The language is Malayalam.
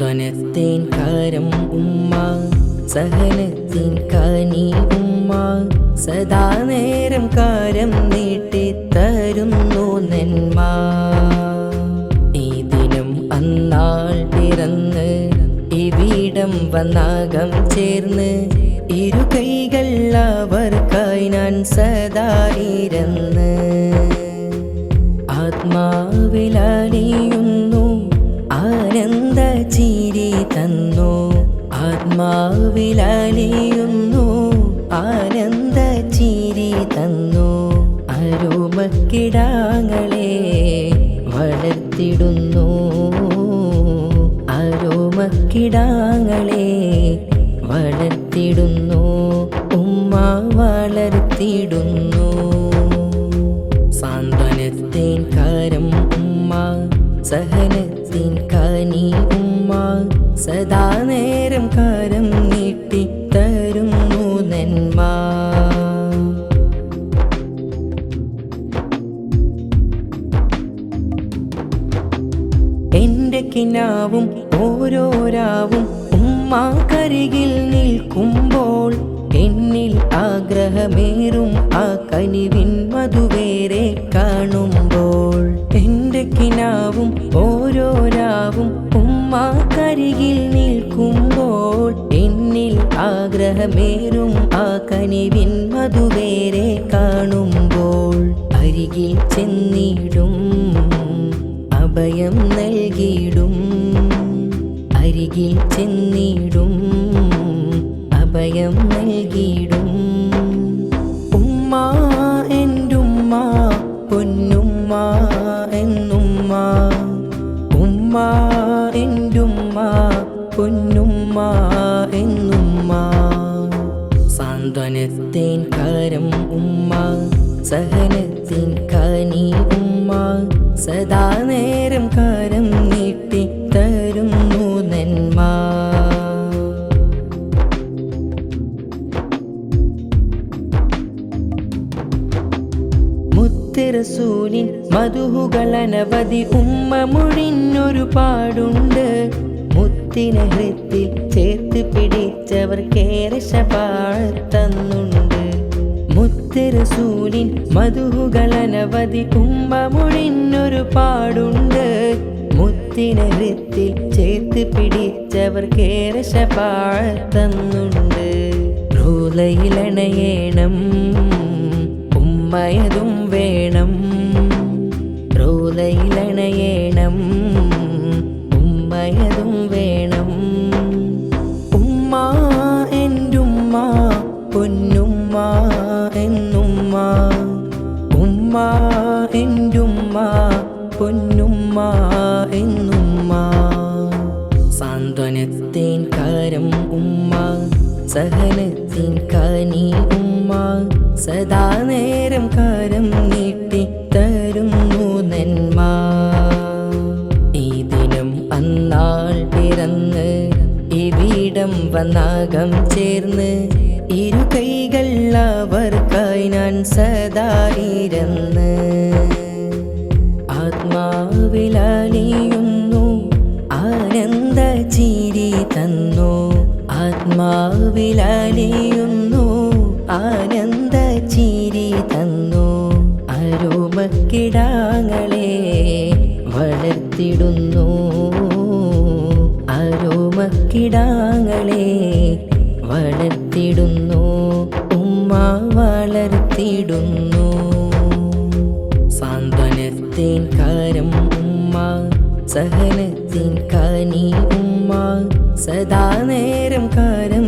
സാന്ത്വനത്തിൻ കാരം ഉമ്മ, സഹനത്തിൻ കനി ഉമ്മ, സദാ നേരം കാരം നീട്ടിത്തരുന്നു നന്മ. ഈ ദിനം അന്നാൾ പിറന്ന് ഇവിടം വന്നാകം ചേർന്ന് ഇരു കൈകൾ അവർക്കായി ഞാൻ സദാ ഇരുന്ന് ആത്മാവിലലിയുന്നു ആനന്ദ ചിരി തന്നു. ആത്മാവിലലിയുന്നു ആനന്ദ ചിരി തന്നു. അരോമക്കിടാങ്ങളെ വളർത്തിടുന്നു, അരോമക്കിടാങ്ങളെ വളർത്തിടുന്നു, ഉമ്മ വളർത്തിടുന്നു. സാന്ത്വനത്തിൻ കാരം ഉമ്മ, സഹനത്തിൻ കനി ഉമ്മ, സദാ നേരം കാരം നീട്ടിത്തരുന്നു നന്മ. എന്റെ കിനാവും ഓരോരാവും ഉമ്മാക്കരികിൽ നിൽക്കുമ്പോൾ എന്നിൽ ആഗ്രഹമേറും ആ കനിവിൻ മധുവേറെ കാണുമ്പോൾ. എന്റെ കിനാവും ഓരോരാവും ഉമ്മാക്കരികിൽ നിൽക്കുമ്പോൾ എന്നിൽ ആഗ്രഹമേറും ആ കനിവിൻ മധുവേറെ കാണുമ്പോൾ. അരികിൽ ചെന്നിടും അഭയം നൽകിയിടും, അരികിൽ ചെന്നിടും അഭയം നൽകിയിടും. ഉമ്മ എന്റുമ്മ പൊന്നുമ്മ എന്നുമ്മ, ഉമ്മ എന്റുമ്മ പൊന്നുമ്മ എന്നുമ്മ. സാന്ത്വനത്തിൻ കാരം ഉമ്മ, സഹനത്തിൻ കനി ഉമ്മ, സദാ നേരം കാരം നീട്ടിത്തരുന്നു നന്മ. റസൂലിൻ മധുഹുകൾ അനവധി ഉമ്മ മൊഴിഞ്ഞൊരു പാടുണ്ട്. മുത്തിനെ ഹൃത്തിൽ ചേർത്ത് പിടിച്ചവർക്കേറെ ശഫാഅത്തന്നുണ്ട്. മുത്ത് റസൂലിൻ മധുഹുകൾ അനവധി ഉമ്മ മൊഴിഞ്ഞൊരു പാടുണ്ട്. മുത്തിനെ ഹൃത്തിൽ ചേർത്ത് പിടിച്ചവർക്കേറെ ശഫാഅത്തന്നുണ്ട്. റൂലയിലണയേണം ഉമ്മയതും വേണം, റൂലയിലണയേണം ഉമ്മയതും വേണം. ഉമ്മ എന്റുമ്മ പൊന്നുമ്മ എന്നുമ്മ, ഉമ്മ എന്റുമ്മ പൊന്നുമ്മ എന്നുമ്മ. സാന്ത്വനത്തിൻ കാരം ഉമ്മ, സഹനത്തിൻ കനി ഉമ്മ, സദാ നേരം കാരം നീട്ടിത്തരുന്നു നന്മ. ഈ ദിനം അന്നാൾ പിറന്ന് ഇവിടം വന്നാകം ചേർന്ന് ഇരു കൈകൾ അവർക്കായി ഞാൻ സദാ ഇരുന്ന് ആത്മാവിലലിയുന്നു ആനന്ദ ചിരി തന്നു. ആത്മാവിലലിയുന്നു ആനന്ദ ചിരി തന്നു. അരോമക്കിടാങ്ങളെ വളർത്തിടുന്നു, അരോമക്കിടാങ്ങളെ വളർത്തിടുന്നു, ഉമ്മ വളർത്തിടുന്നു. സാന്ത്വനത്തിൻ കാരം ഉമ്മ, സഹനത്തിൻ കനി ഉമ്മ, സദാ നേരം കാരം